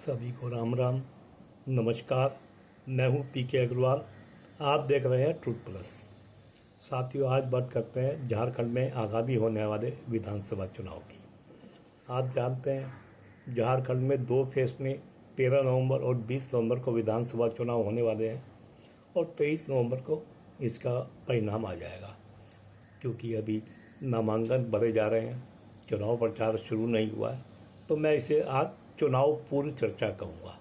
सभी को राम राम, नमस्कार। मैं हूं पीके अग्रवाल। आप देख रहे हैं ट्रूथ प्लस। साथियों, आज बात करते हैं झारखंड में आगामी होने वाले विधानसभा चुनाव की। आप जानते हैं झारखंड में दो फेज में 13 नवंबर और 20 नवंबर को विधानसभा चुनाव होने वाले हैं और 23 नवंबर को इसका परिणाम आ जाएगा। क्योंकि अभी नामांकन भरे जा रहे हैं, चुनाव प्रचार शुरू नहीं हुआ है, तो मैं इसे आज चुनाव पूर्व चर्चा कहूँगा।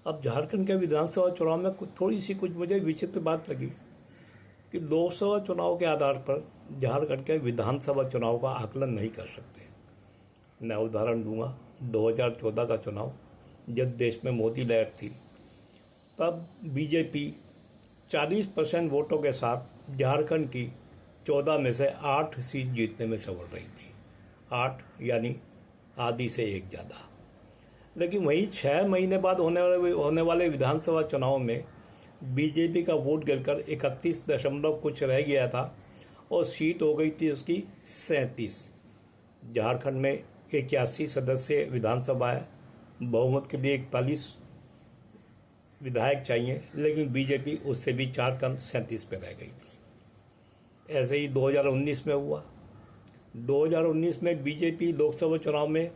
अब झारखंड के विधानसभा चुनाव में थोड़ी सी कुछ मुझे विचित्र बात लगी कि लोकसभा चुनाव के आधार पर झारखंड के विधानसभा चुनाव का आकलन नहीं कर सकते। मैं उदाहरण दूंगा 2014 का चुनाव, जब देश में मोदी लहर थी, तब बीजेपी 40% वोटों के साथ झारखंड की 14 में से 8 सीट जीतने में सफल रही थी। 8 यानी आधी से एक ज़्यादा। लेकिन वहीं 6 महीने बाद होने वाले विधानसभा चुनाव में बीजेपी का वोट गिरकर 31 दशमलव कुछ रह गया था और सीट हो गई थी उसकी 37। झारखंड में 81 सदस्य विधानसभा है, बहुमत के लिए 41 विधायक चाहिए, लेकिन बीजेपी उससे भी 4 कम 37 पे रह गई थी। ऐसे ही 2019 में हुआ। 2019 में बीजेपी लोकसभा चुनाव में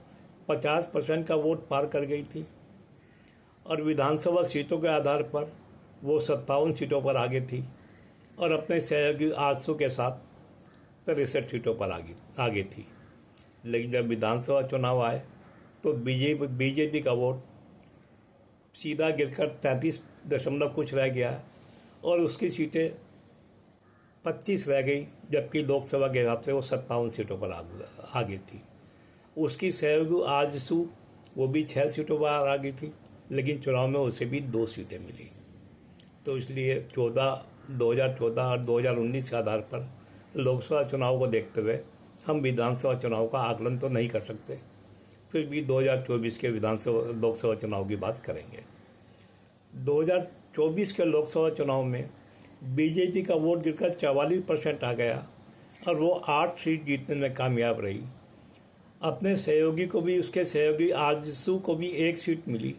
50% का वोट पार कर गई थी और विधानसभा सीटों के आधार पर वो 57 सीटों पर आगे थी और अपने सहयोगी आजसू के साथ 63 सीटों पर आगे थी। लेकिन जब विधानसभा चुनाव आए तो बीजेपी का वोट सीधा गिरकर 33 दशमलव कुछ रह गया और उसकी सीटें 25 रह गई, जबकि लोकसभा के हिसाब से वो 57 सीटों पर आगे थी। उसकी सहयोगी आजसू वो भी 6 सीटों पर आगे थी, लेकिन चुनाव में उसे भी 2 सीटें मिली। तो इसलिए 2014 और 2019 के आधार पर लोकसभा चुनाव को देखते हुए हम विधानसभा चुनाव का आकलन तो नहीं कर सकते। फिर भी 2024 के लोकसभा चुनाव की बात करेंगे। 2024 के लोकसभा चुनाव में बीजेपी का वोट गिरकर 44% आ गया और वो 8 सीट जीतने में कामयाब रही। अपने सहयोगी को भी, उसके सहयोगी आजसू को भी 1 सीट मिली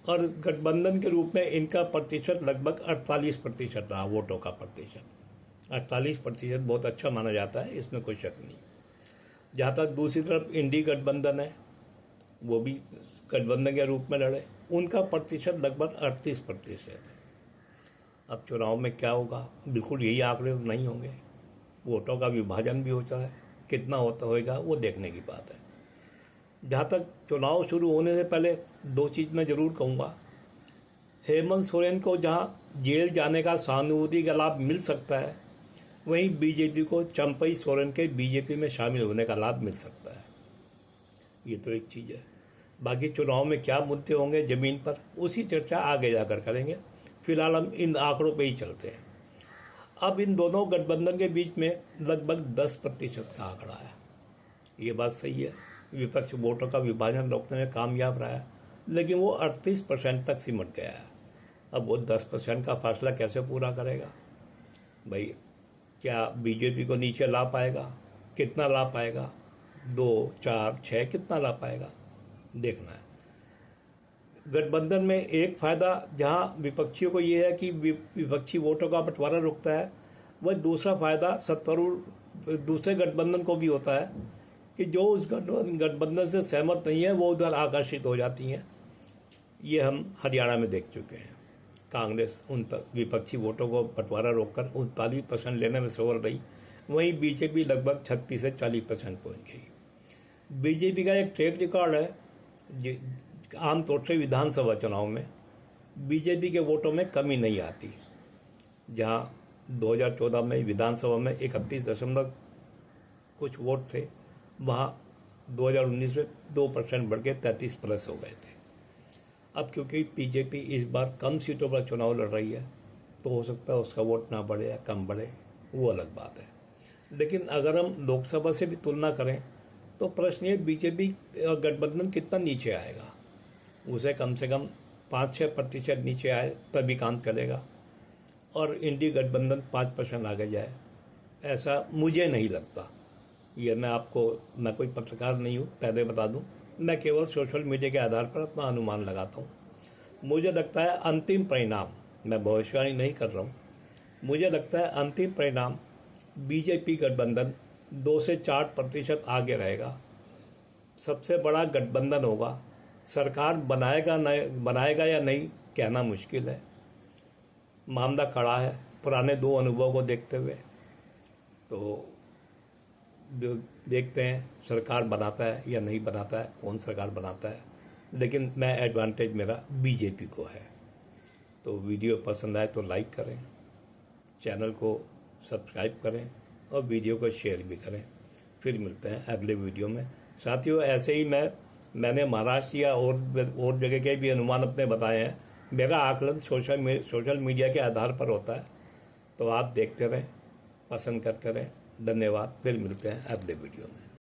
और गठबंधन के रूप में इनका प्रतिशत लगभग 48% रहा। वोटों का प्रतिशत 48% बहुत अच्छा माना जाता है, इसमें कोई शक नहीं। जहाँ तक दूसरी तरफ इंडी गठबंधन है, वो भी गठबंधन के रूप में लड़े, उनका प्रतिशत लगभग 38% है। अब चुनाव में क्या होगा, बिल्कुल यही आंकड़े तो नहीं होंगे। वोटों का विभाजन भी होता है, कितना होगा वो देखने की बात है। जहाँ तक चुनाव शुरू होने से पहले 2 चीज़ मैं ज़रूर कहूँगा। हेमंत सोरेन को जहाँ जेल जाने का सहानुभूति का लाभ मिल सकता है, वहीं बीजेपी को चंपई सोरेन के बीजेपी में शामिल होने का लाभ मिल सकता है। ये तो एक चीज़ है। बाकी चुनाव में क्या मुद्दे होंगे ज़मीन पर, उसी चर्चा आगे जाकर करेंगे। फिलहाल हम इन आंकड़ों पे ही चलते हैं। अब इन दोनों गठबंधन के बीच में लगभग 10% का आंकड़ा है। ये बात सही है, विपक्ष वोटों का विभाजन रोकने में कामयाब रहा है, लेकिन वो 38% तक सिमट गया है। अब वो 10% का फासला कैसे पूरा करेगा भाई? क्या बीजेपी को नीचे ला पाएगा? कितना ला पाएगा? 2, 4, 6 कितना ला पाएगा, देखना है। गठबंधन में एक फ़ायदा जहां विपक्षियों को ये है कि विपक्षी वोटों का बंटवारा रुकता है, वह दूसरा फ़ायदा सत्तारूढ़ दूसरे गठबंधन को भी होता है कि जो उस गठबंधन से सहमत नहीं है वो उधर आकर्षित हो जाती हैं। ये हम हरियाणा में देख चुके हैं। कांग्रेस उन विपक्षी वोटों को बंटवारा रोककर 39% लेने में सफल रही, वहीं बीजेपी लगभग 36 से 40% पहुँच गई। बीजेपी का एक ट्रैक रिकॉर्ड है, आमतौर से विधानसभा चुनाव में बीजेपी के वोटों में कमी नहीं आती। जहां 2014 में विधानसभा में 31 दशमलव कुछ वोट थे, वहां 2019 में 2% बढ़ के 33+ हो गए थे। अब क्योंकि बीजेपी इस बार कम सीटों पर चुनाव लड़ रही है, तो हो सकता है उसका वोट ना बढ़े या कम बढ़े, वो अलग बात है। लेकिन अगर हम लोकसभा से भी तुलना करें तो प्रश्न ये, बीजेपी गठबंधन कितना नीचे आएगा? उसे कम से कम 5-6% नीचे आए तभी काम चलेगा और इंडी गठबंधन 5% आगे जाए, ऐसा मुझे नहीं लगता। ये मैं कोई पत्रकार नहीं हूँ, पहले बता दूँ। मैं केवल सोशल मीडिया के आधार पर अपना अनुमान लगाता हूँ। मुझे लगता है अंतिम परिणाम, मैं भविष्यवाणी नहीं कर रहा हूँ, मुझे लगता है अंतिम परिणाम बीजेपी गठबंधन 2 से 4% आगे रहेगा। सबसे बड़ा गठबंधन होगा। सरकार बनाएगा या नहीं कहना मुश्किल है। मामला खड़ा है पुराने 2 अनुभव को देखते हुए। तो देखते हैं सरकार बनाता है या नहीं बनाता है, कौन सरकार बनाता है। लेकिन मैं एडवांटेज मेरा बीजेपी को है। तो वीडियो पसंद आए तो लाइक करें, चैनल को सब्सक्राइब करें और वीडियो को शेयर भी करें। फिर मिलते हैं अगले वीडियो में। साथियों, ऐसे ही मैंने महाराष्ट्र या और जगह के भी अनुमान अपने बताए हैं। मेरा आकलन सोशल मीडिया के आधार पर होता है। तो आप देखते रहें, पसंद करते रहें। धन्यवाद। फिर मिलते हैं अगले वीडियो में।